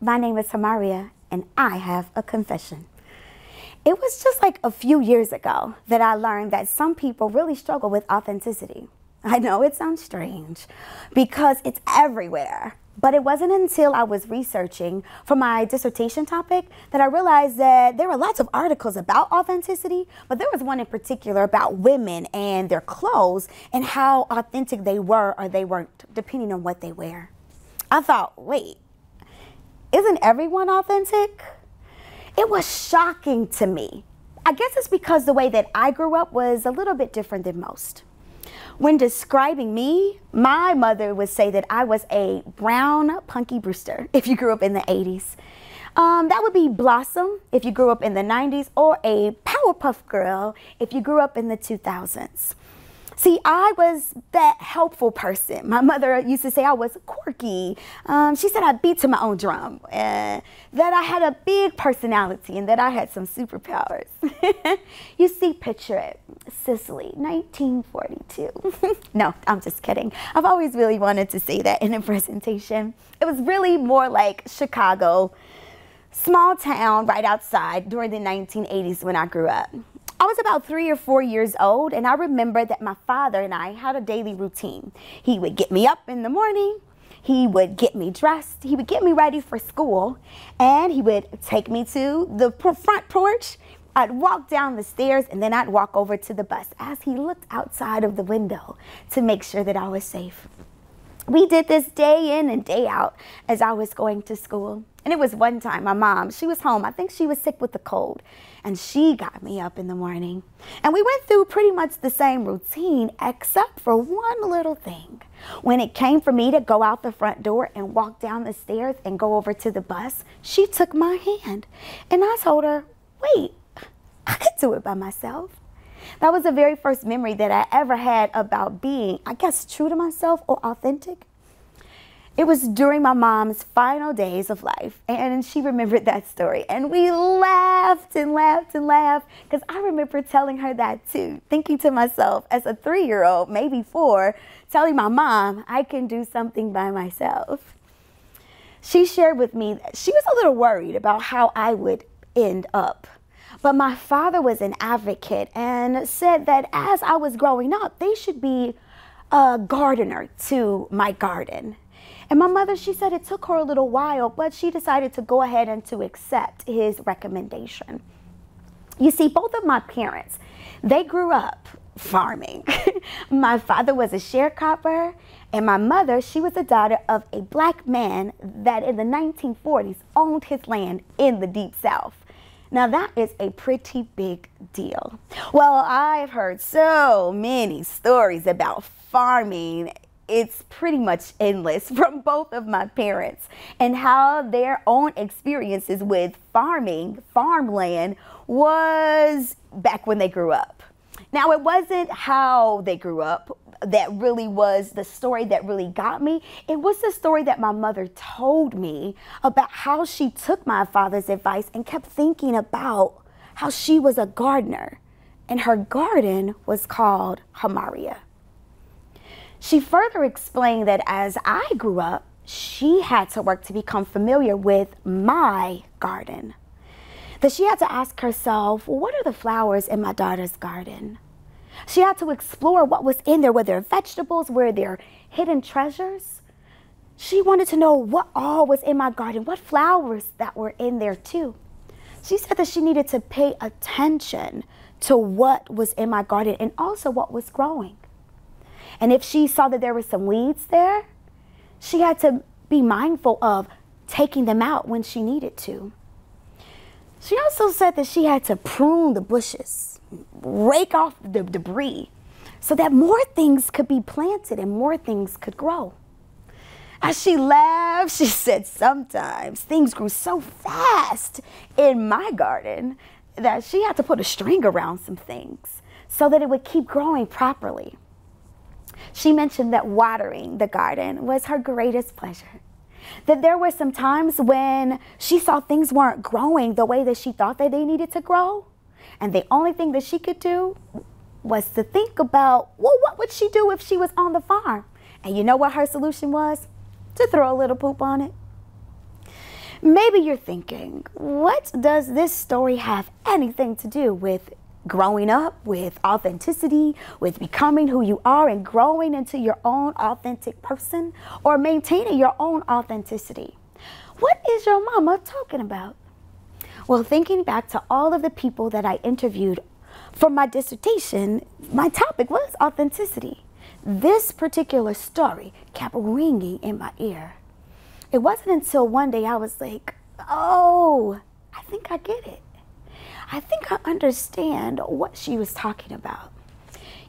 My name is Hamaria, and I have a confession. It was just like a few years ago that I learned that some people really struggle with authenticity. I know it sounds strange because it's everywhere, but it wasn't until I was researching for my dissertation topic that I realized that there were lots of articles about authenticity, but there was one in particular about women and their clothes and how authentic they were or they weren't, depending on what they wear. I thought, wait, isn't everyone authentic? It was shocking to me. I guess it's because the way that I grew up was a little bit different than most. When describing me, my mother would say that I was a brown Punky Brewster if you grew up in the 80s. That would be Blossom if you grew up in the 90s, or a Powerpuff Girl if you grew up in the 2000s. See, I was that helpful person. My mother used to say I was quirky. She said I beat to my own drum, that I had a big personality and that I had some superpowers. You see, picture it, Sicily, 1942. No, I'm just kidding. I've always really wanted to say that in a presentation. It was really more like Chicago, small town right outside during the 1980s when I grew up. I was about 3 or 4 years old, and I remember that my father and I had a daily routine. He would get me up in the morning, he would get me dressed, he would get me ready for school, and he would take me to the front porch. I'd walk down the stairs, and then I'd walk over to the bus as he looked outside of the window to make sure that I was safe. We did this day in and day out as I was going to school. And it was one time, my mom, she was home. I think she was sick with a cold. And she got me up in the morning. And we went through pretty much the same routine, except for one little thing. When it came for me to go out the front door and walk down the stairs and go over to the bus, she took my hand. And I told her, wait, I could do it by myself. That was the very first memory that I ever had about being, I guess, true to myself or authentic. It was during my mom's final days of life, and she remembered that story. And we laughed and laughed and laughed, because I remember telling her that too, thinking to myself as a 3-year-old, maybe 4, telling my mom I can do something by myself. She shared with me that she was a little worried about how I would end up. But my father was an advocate and said that as I was growing up, they should be a gardener to my garden. And my mother, she said it took her a little while, but she decided to go ahead and to accept his recommendation. You see, both of my parents, they grew up farming. My father was a sharecropper, and my mother, she was the daughter of a black man that in the 1940s owned his land in the Deep South. Now that is a pretty big deal. Well, I've heard so many stories about farming. It's pretty much endless from both of my parents, and how their own experiences with farming, farmland, was back when they grew up. Now, it wasn't how they grew up that really was the story that really got me. It was the story that my mother told me about how she took my father's advice and kept thinking about how she was a gardener, and her garden was called Hamaria. She further explained that as I grew up, she had to work to become familiar with my garden. That she had to ask herself, well, what are the flowers in my daughter's garden? She had to explore what was in there. Were there vegetables? Were there hidden treasures? She wanted to know what all was in my garden, what flowers that were in there too. She said that she needed to pay attention to what was in my garden and also what was growing. And if she saw that there were some weeds there, she had to be mindful of taking them out when she needed to. She also said that she had to prune the bushes, rake off the debris, so that more things could be planted and more things could grow. As she laughed, she said sometimes things grew so fast in my garden that she had to put a string around some things so that it would keep growing properly. She mentioned that watering the garden was her greatest pleasure. That there were some times when she saw things weren't growing the way that she thought that they needed to grow. And the only thing that she could do was to think about, well, what would she do if she was on the farm? And you know what her solution was? To throw a little poop on it. Maybe you're thinking, what does this story have anything to do with growing up, with authenticity, with becoming who you are and growing into your own authentic person, or maintaining your own authenticity? What is your mama talking about? Well, thinking back to all of the people that I interviewed for my dissertation, my topic was authenticity. This particular story kept ringing in my ear. It wasn't until one day I was like, oh, I think I get it. I think I understand what she was talking about.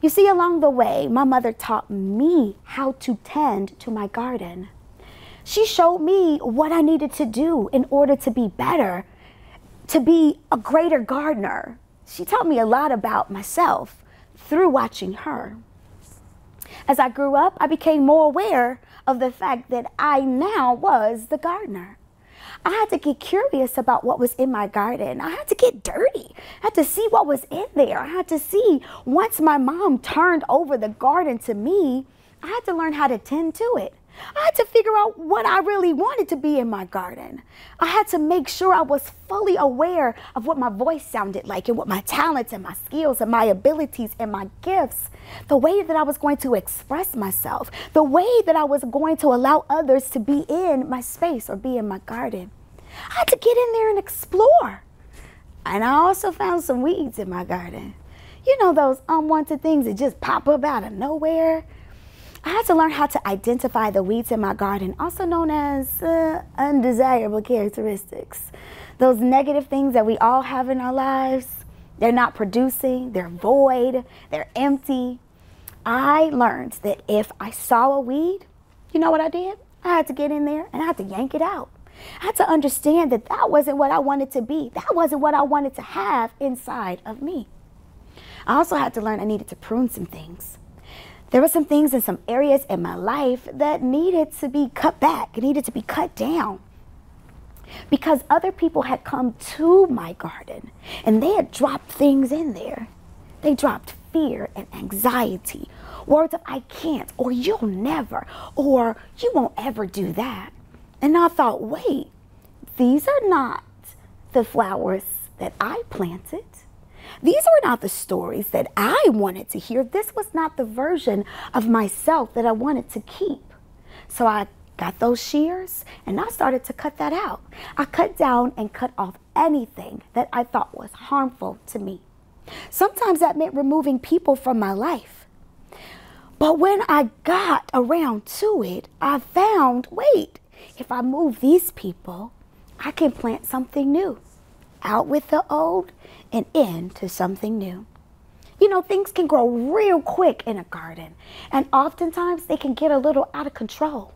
You see, along the way, my mother taught me how to tend to my garden. She showed me what I needed to do in order to be better, to be a greater gardener. She taught me a lot about myself through watching her. As I grew up, I became more aware of the fact that I now was the gardener. I had to get curious about what was in my garden. I had to get dirty. I had to see what was in there. I had to see, once my mom turned over the garden to me, I had to learn how to tend to it. I had to figure out what I really wanted to be in my garden. I had to make sure I was fully aware of what my voice sounded like and what my talents and my skills and my abilities and my gifts, the way that I was going to express myself, the way that I was going to allow others to be in my space or be in my garden. I had to get in there and explore. And I also found some weeds in my garden. You know, those unwanted things that just pop up out of nowhere. I had to learn how to identify the weeds in my garden, also known as undesirable characteristics. Those negative things that we all have in our lives. They're not producing, they're void, they're empty. I learned that if I saw a weed, you know what I did? I had to get in there and I had to yank it out. I had to understand that that wasn't what I wanted to be. That wasn't what I wanted to have inside of me. I also had to learn I needed to prune some things. There were some things in some areas in my life that needed to be cut back. It needed to be cut down. Because other people had come to my garden and they had dropped things in there. They dropped fear and anxiety, words of I can't, or you'll never, or you won't ever do that. And I thought, wait, these are not the flowers that I planted. These were not the stories that I wanted to hear. This was not the version of myself that I wanted to keep. So I got those shears and I started to cut that out. I cut down and cut off anything that I thought was harmful to me. Sometimes that meant removing people from my life. But when I got around to it, I found, wait, if I move these people, I can plant something new. Out with the old and into something new. You know, things can grow real quick in a garden, and oftentimes they can get a little out of control.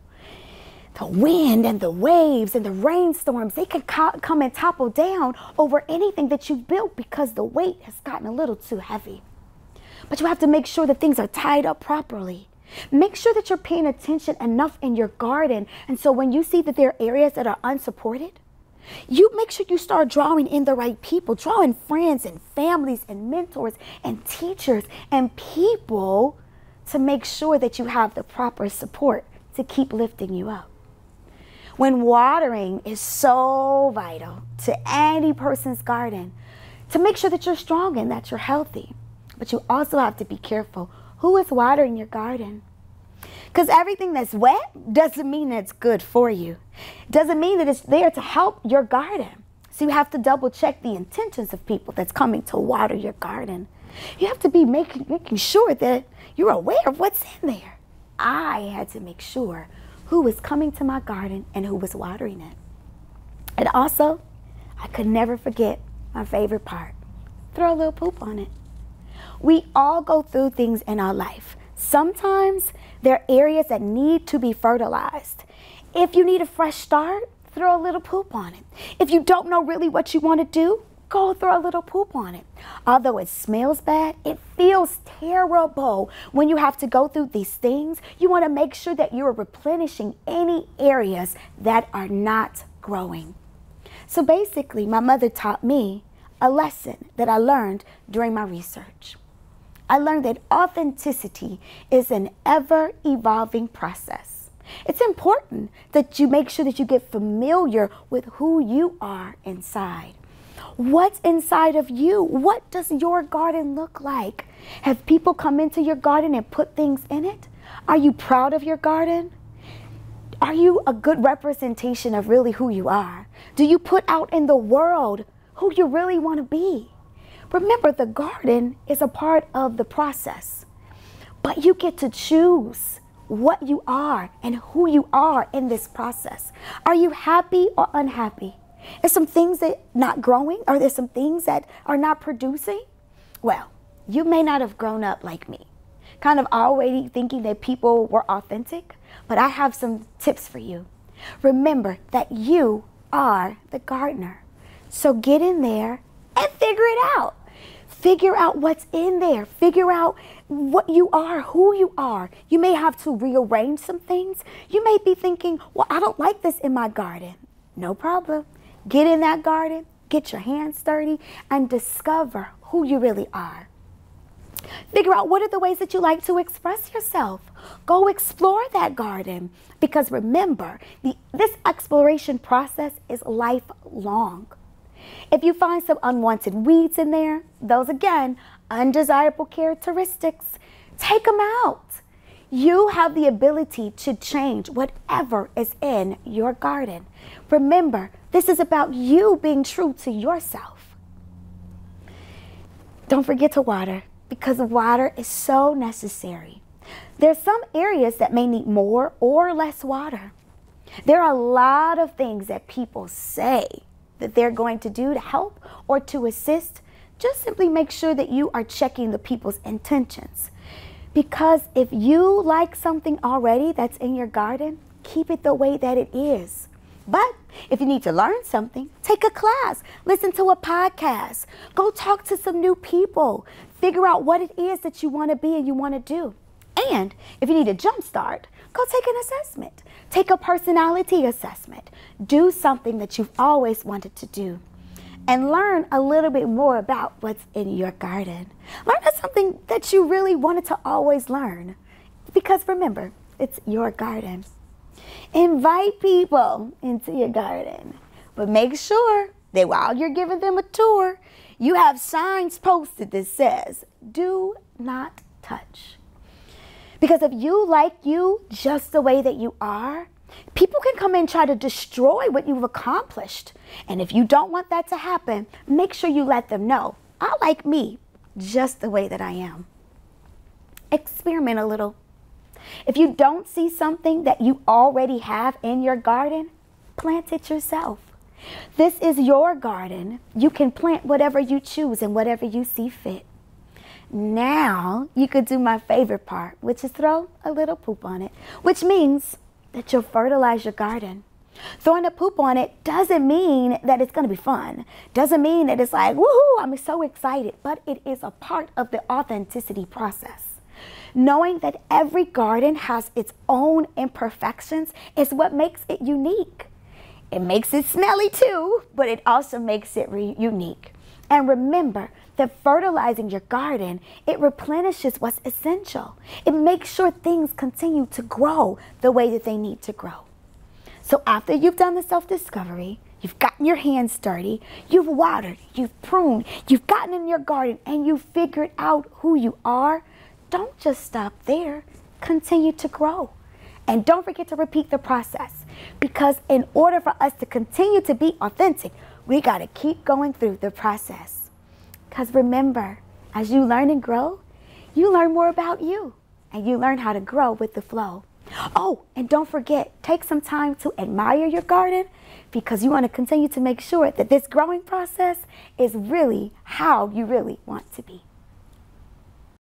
The wind and the waves and the rainstorms, they can come and topple down over anything that you've built because the weight has gotten a little too heavy. But you have to make sure that things are tied up properly. Make sure that you're paying attention enough in your garden, and so when you see that there are areas that are unsupported, you make sure you start drawing in the right people, drawing friends and families and mentors and teachers and people to make sure that you have the proper support to keep lifting you up. When watering is so vital to any person's garden, to make sure that you're strong and that you're healthy. But you also have to be careful who is watering your garden. Because everything that's wet doesn't mean that it's good for you. It doesn't mean that it's there to help your garden. So you have to double check the intentions of people that's coming to water your garden. You have to be making sure that you're aware of what's in there. I had to make sure who was coming to my garden and who was watering it. And also, I could never forget my favorite part. Throw a little poop on it. We all go through things in our life. Sometimes there are areas that need to be fertilized. If you need a fresh start, throw a little poop on it. If you don't know really what you want to do, go throw a little poop on it. Although it smells bad, it feels terrible when you have to go through these things. You want to make sure that you are replenishing any areas that are not growing. So basically, my mother taught me a lesson that I learned during my research. I learned that authenticity is an ever-evolving process. It's important that you make sure that you get familiar with who you are inside. What's inside of you? What does your garden look like? Have people come into your garden and put things in it? Are you proud of your garden? Are you a good representation of really who you are? Do you put out in the world who you really want to be? Remember, the garden is a part of the process, but you get to choose what you are and who you are in this process. Are you happy or unhappy? Are some things that not growing? Are there some things that are not producing? Well, you may not have grown up like me, kind of already thinking that people were authentic, but I have some tips for you. Remember that you are the gardener. So get in there and figure it out. Figure out what's in there. Figure out what you are, who you are. You may have to rearrange some things. You may be thinking, well, I don't like this in my garden. No problem. Get in that garden, get your hands dirty, and discover who you really are. Figure out what are the ways that you like to express yourself. Go explore that garden, because remember, this exploration process is lifelong. If you find some unwanted weeds in there, those again, undesirable characteristics, take them out. You have the ability to change whatever is in your garden. Remember, this is about you being true to yourself. Don't forget to water, because water is so necessary. There's some areas that may need more or less water. There are a lot of things that people say that they're going to do to help or to assist. Just simply make sure that you are checking the people's intentions. Because if you like something already that's in your garden, keep it the way that it is. But if you need to learn something, take a class, listen to a podcast, go talk to some new people, figure out what it is that you want to be and you want to do. And if you need a jump start, go take an assessment. Take a personality assessment. Do something that you've always wanted to do. And learn a little bit more about what's in your garden. Learn something that you really wanted to always learn. Because remember, it's your garden. Invite people into your garden. But make sure that while you're giving them a tour, you have signs posted that says, "Do not touch." Because if you like you just the way that you are, people can come and try to destroy what you've accomplished. And if you don't want that to happen, make sure you let them know, I like me just the way that I am. Experiment a little. If you don't see something that you already have in your garden, plant it yourself. This is your garden. You can plant whatever you choose and whatever you see fit. Now you could do my favorite part, which is throw a little poop on it, which means that you'll fertilize your garden. Throwing a poop on it doesn't mean that it's going to be fun. Doesn't mean that it's like, woohoo, I'm so excited. But it is a part of the authenticity process. Knowing that every garden has its own imperfections is what makes it unique. It makes it smelly too, but it also makes it unique. And remember that fertilizing your garden, it replenishes what's essential. It makes sure things continue to grow the way that they need to grow. So after you've done the self-discovery, you've gotten your hands dirty, you've watered, you've pruned, you've gotten in your garden, and you've figured out who you are, don't just stop there. Continue to grow. And don't forget to repeat the process. Because in order for us to continue to be authentic, we got to keep going through the process. Because remember, as you learn and grow, you learn more about you. And you learn how to grow with the flow. Oh, and don't forget, take some time to admire your garden, because you want to continue to make sure that this growing process is really how you really want to be.